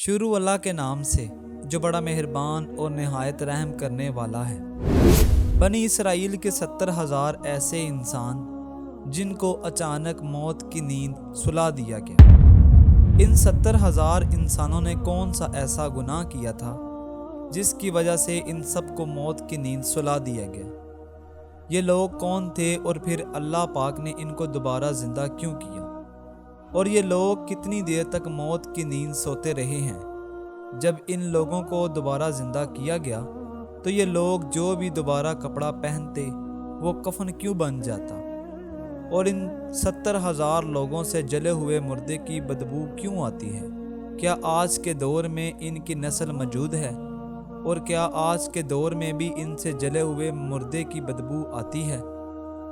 शुरू अल्लाह के नाम से जो बड़ा मेहरबान और नहायत रहम करने वाला है। बनी इसराइल के 70,000 ऐसे इंसान जिनको अचानक मौत की नींद सुला दिया गया। इन 70,000 इंसानों ने कौन सा ऐसा गुनाह किया था जिसकी वजह से इन सबको मौत की नींद सुला दिया गया। ये लोग कौन थे और फिर अल्लाह पाक ने इनको दोबारा ज़िंदा क्यों किया, और ये लोग कितनी देर तक मौत की नींद सोते रहे हैं। जब इन लोगों को दोबारा ज़िंदा किया गया तो ये लोग जो भी दोबारा कपड़ा पहनते वो कफन क्यों बन जाता, और इन 70,000 लोगों से जले हुए मुर्दे की बदबू क्यों आती है। क्या आज के दौर में इनकी नस्ल मौजूद है, और क्या आज के दौर में भी इनसे जले हुए मुर्दे की बदबू आती है।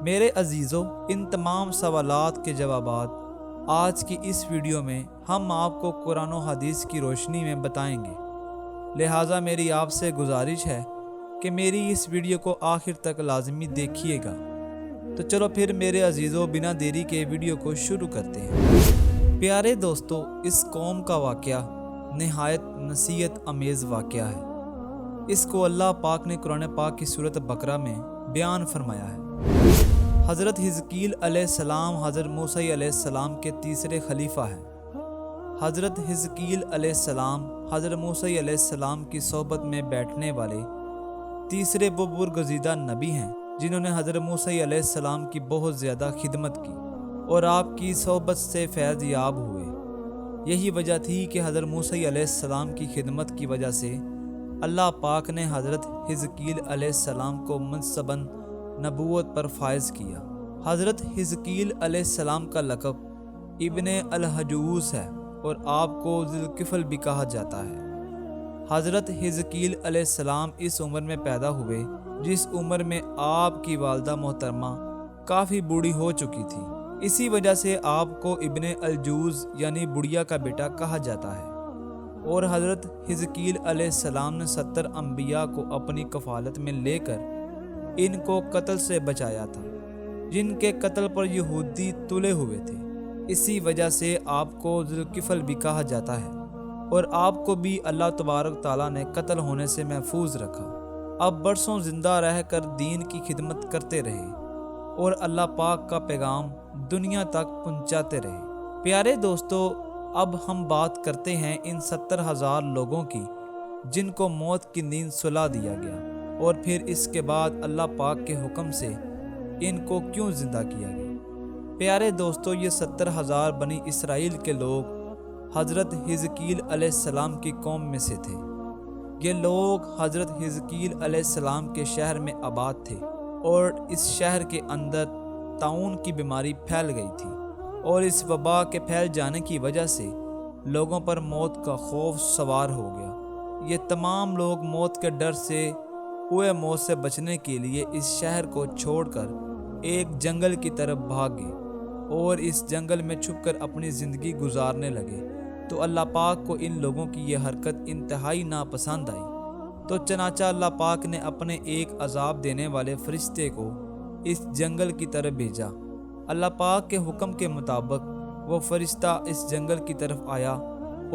मेरे अजीज़ों, इन तमाम सवालात के जवाबात आज की इस वीडियो में हम आपको कुरान और हदीस की रोशनी में बताएंगे। लिहाजा मेरी आपसे गुजारिश है कि मेरी इस वीडियो को आखिर तक लाजमी देखिएगा। तो चलो फिर मेरे अजीज़ों, बिना देरी के वीडियो को शुरू करते हैं। प्यारे दोस्तों, इस कौम का वाक़या नहायत नसीहत अमेज़ वाक़या है। इसको अल्लाह पाक ने कुरान पाक की सूरत बकरा में बयान फरमाया है। हज़रत हिज़कील अलैहिस्सलाम हज़रत मूसा अलैहिस्सलाम के तीसरे खलीफा हैं। हज़रत हिज़कील अलैहिस्सलाम हज़रत मूसा अलैहिस्सलाम की सोहबत में बैठने वाले तीसरे बुज़ुर्गज़ीदा नबी हैं, जिन्होंने हज़रत मूसा अलैहिस्सलाम की बहुत ज़्यादा खिदमत की और आपकी सोहबत से फैज़ याब हुए। यही वजह थी कि हज़रत मूसा अलैहिस्सलाम की खिदमत की वजह से अल्लाह पाक ने हज़रत हिज़कील अलैहिस्सलाम को मनसबन नबूवत पर फायज़ किया। हज़रत हिज़कील अलैहिस्सलाम का लक़ब इब्ने अल-हजूज़ है और आपको ज़ुल्किफ़ल भी कहा जाता है। हज़रत हिज़कील अलैहिस्सलाम इस उम्र में पैदा हुए जिस उम्र में आपकी वालदा मोहतरमा काफ़ी बूढ़ी हो चुकी थी। इसी वजह से आपको इब्ने अल-जूज़ यानी बुढ़िया का बेटा कहा जाता है। और हज़रत हिज़कील अलैहिस्सलाम ने 70 अंबिया को अपनी कफ़ालत में लेकर इनको कत्ल से बचाया था, जिनके कत्ल पर यहूदी तुले हुए थे। इसी वजह से आपको ज़ुल्किफ़ल भी कहा जाता है, और आपको भी अल्लाह तबारक ताला ने कत्ल होने से महफूज रखा। अब बरसों ज़िंदा रहकर दीन की खिदमत करते रहे और अल्लाह पाक का पैगाम दुनिया तक पहुँचाते रहे। प्यारे दोस्तों, अब हम बात करते हैं इन 70,000 लोगों की जिनको मौत की नींद सुला दिया गया, और फिर इसके बाद अल्लाह पाक के हुक्म से इनको क्यों ज़िंदा किया गया। प्यारे दोस्तों, ये 70,000 बनी इसराइल के लोग हज़रत हिज़कील अलैहिस्सलाम की कौम में से थे। ये लोग हज़रत हिज़कील अलैहिस्सलाम के शहर में आबाद थे, और इस शहर के अंदर ताउन की बीमारी फैल गई थी, और इस वबा के फैल जाने की वजह से लोगों पर मौत का खौफ सवार हो गया। ये तमाम लोग मौत के डर से हुए मौत से बचने के लिए इस शहर को छोड़कर एक जंगल की तरफ भाग गए और इस जंगल में छुपकर अपनी ज़िंदगी गुजारने लगे। तो अल्लाह पाक को इन लोगों की ये हरकत इंतहाई नापसंद आई। तो चनाचा अल्लाह पाक ने अपने एक अजाब देने वाले फरिश्ते को इस जंगल की तरफ भेजा। अल्लाह पाक के हुक्म के मुताबिक वो फरिश्ता इस जंगल की तरफ आया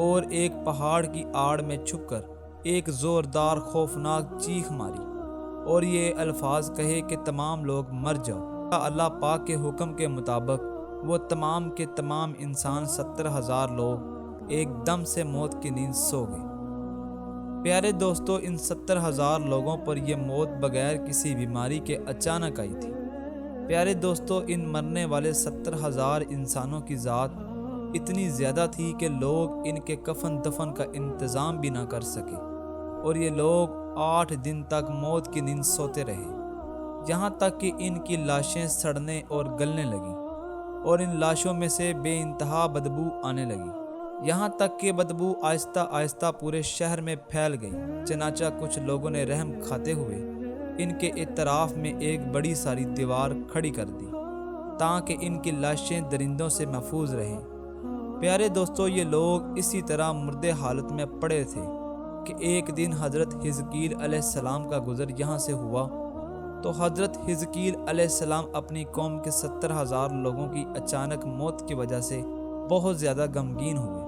और एक पहाड़ की आड़ में छुपकर एक ज़ोरदार खौफनाक चीख मारी और ये अल्फाज कहे कि तमाम लोग मर जाओ। अल्लाह पाक के हुक्म के मुताबिक वो तमाम के तमाम इंसान 70,000 लोग एकदम से मौत की नींद सो गए। प्यारे दोस्तों, इन 70,000 लोगों पर यह मौत बगैर किसी बीमारी के अचानक आई थी। प्यारे दोस्तों, इन मरने वाले 70,000 इंसानों की ज़ात इतनी ज़्यादा थी कि लोग इनके कफन दफन का इंतज़ाम भी ना कर सके, और ये लोग 8 दिन तक मौत की नींद सोते रहे, यहाँ तक कि इनकी लाशें सड़ने और गलने लगीं, और इन लाशों में से बेइंतहा बदबू आने लगी, यहाँ तक कि बदबू आहिस्ता आहिस्ता पूरे शहर में फैल गई। चनाचा कुछ लोगों ने रहम खाते हुए इनके इतराफ़ में एक बड़ी सारी दीवार खड़ी कर दी ताकि इनकी लाशें दरिंदों से महफूज रहें। प्यारे दोस्तों, ये लोग इसी तरह मुर्दे हालत में पड़े थे कि एक दिन हज़रत हिज़कील अलैहिस्सलाम का गुज़र यहाँ से हुआ। तो हज़रत हिज़कील अलैहिस्सलाम अपनी कौम के 70,000 लोगों की अचानक मौत की वजह से बहुत ज़्यादा गमगीन हुए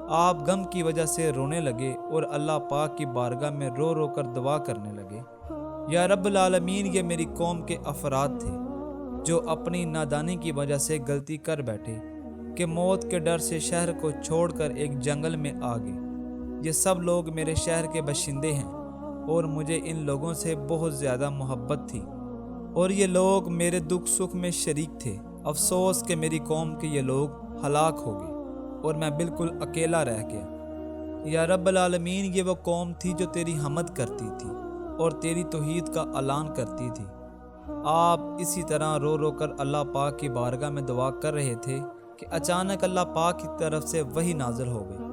آپ غم کی وجہ سے رونے لگے اور اللہ پاک کی بارگاہ میں رو رو کر دعا کرنے لگے، یا رب العالمین، یہ میری قوم کے افراد تھے جو اپنی نادانی کی وجہ سے غلطی کر بیٹھے کہ موت کے ڈر سے شہر کو چھوڑ کر ایک جنگل میں آ گئے۔ یہ سب لوگ میرے شہر کے باشندے ہیں اور مجھے ان لوگوں سے بہت زیادہ محبت تھی، اور یہ لوگ میرے دکھ سکھ میں شریک تھے۔ افسوس کہ میری قوم کے یہ لوگ ہلاک ہو گئے اور میں بالکل اکیلا رہ گیا۔ یا رب العالمین، یہ وہ قوم تھی جو تیری حمد کرتی تھی اور تیری توحید کا اعلان کرتی تھی۔ آپ اسی طرح رو رو کر اللہ پاک کی بارگاہ میں دعا کر رہے تھے کہ اچانک اللہ پاک کی طرف سے وحی نازل ہو گئی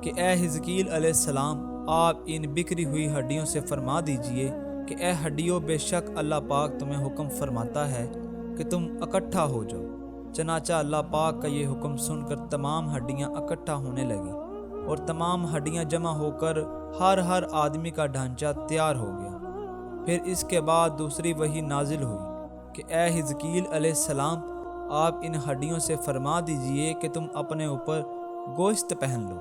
کہ اے حزقیل علیہ السلام، آپ ان بکھری ہوئی ہڈیوں سے فرما دیجئے کہ اے ہڈیوں، بے شک اللہ پاک تمہیں حکم فرماتا ہے کہ تم اکٹھا ہو جاؤ۔ چنانچہ اللہ پاک کا یہ حکم سن کر تمام ہڈیاں اکٹھا ہونے لگیں اور تمام ہڈیاں جمع ہو کر ہر آدمی کا ڈھانچہ تیار ہو گیا۔ پھر اس کے بعد دوسری وحی نازل ہوئی کہ اے حزقیل علیہ السلام، آپ ان ہڈیوں سے فرما دیجئے کہ تم اپنے اوپر گوشت پہن لو۔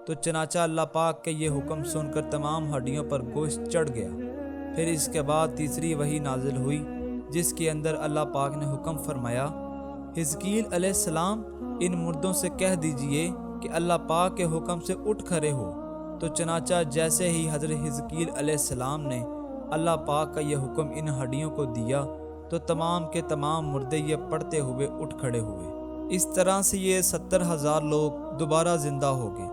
تو چنانچہ اللہ پاک کے یہ حکم سن کر تمام ہڈیوں پر گوشت چڑھ گیا۔ پھر اس کے بعد تیسری وحی نازل ہوئی جس کے اندر اللہ پاک نے حکم فرمایا، حزقیل علیہ السلام، ان مردوں سے کہہ دیجئے کہ اللہ پاک کے حکم سے اٹھ کھڑے ہو۔ تو چنانچہ جیسے ہی حضرت حزقیل علیہ السلام نے اللہ پاک کا یہ حکم ان ہڈیوں کو دیا تو تمام کے تمام مردے یہ پڑتے ہوئے اٹھ کھڑے ہوئے۔ اس طرح سے یہ 70,000 لوگ دوبارہ زندہ ہو گئے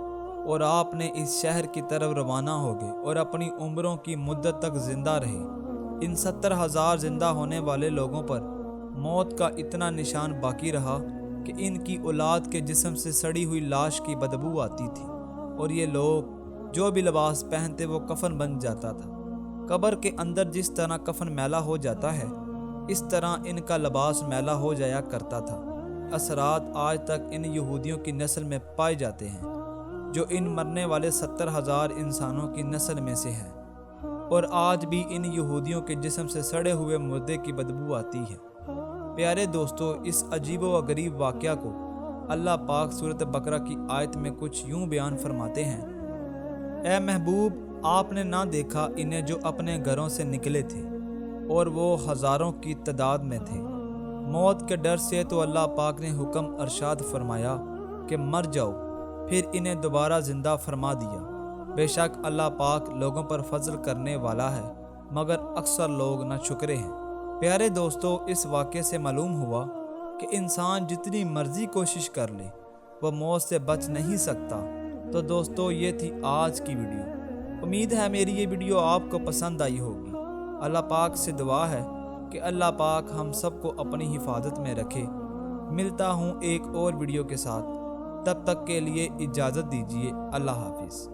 اور آپ نے اس شہر کی طرف روانہ ہو گئے اور اپنی عمروں کی مدت تک زندہ رہے۔ ان 70,000 زندہ ہونے والے لوگوں پر موت کا اتنا نشان باقی رہا کہ ان کی اولاد کے جسم سے سڑی ہوئی لاش کی بدبو آتی تھی، اور یہ لوگ جو بھی لباس پہنتے وہ کفن بن جاتا تھا۔ قبر کے اندر جس طرح کفن میلا ہو جاتا ہے، اس طرح ان کا لباس میلا ہو جایا کرتا تھا۔ اثرات آج تک ان یہودیوں کی نسل میں پائے جاتے ہیں جو ان مرنے والے 70,000 انسانوں کی نسل میں سے ہے، اور آج بھی ان یہودیوں کے جسم سے سڑے ہوئے مردے کی بدبو آتی ہے۔ پیارے دوستو، اس عجیب و غریب واقعہ کو اللہ پاک سورۃ بقرہ کی آیت میں کچھ یوں بیان فرماتے ہیں، اے محبوب، آپ نے نہ دیکھا انہیں جو اپنے گھروں سے نکلے تھے اور وہ ہزاروں کی تعداد میں تھے۔ موت کے ڈر سے تو اللہ پاک نے حکم ارشاد فرمایا کہ مر جاؤ، پھر انہیں دوبارہ زندہ فرما دیا۔ بے شک اللہ پاک لوگوں پر فضل کرنے والا ہے، مگر اکثر لوگ نہ شکرے ہیں۔ پیارے دوستو، اس واقعے سے معلوم ہوا کہ انسان جتنی مرضی کوشش کر لے وہ موت سے بچ نہیں سکتا۔ تو دوستو، یہ تھی آج کی ویڈیو۔ امید ہے میری یہ ویڈیو آپ کو پسند آئی ہوگی۔ اللہ پاک سے دعا ہے کہ اللہ پاک ہم سب کو اپنی حفاظت میں رکھے۔ ملتا ہوں ایک اور ویڈیو کے ساتھ، تب تک کے لیے اجازت دیجیے۔ اللہ حافظ۔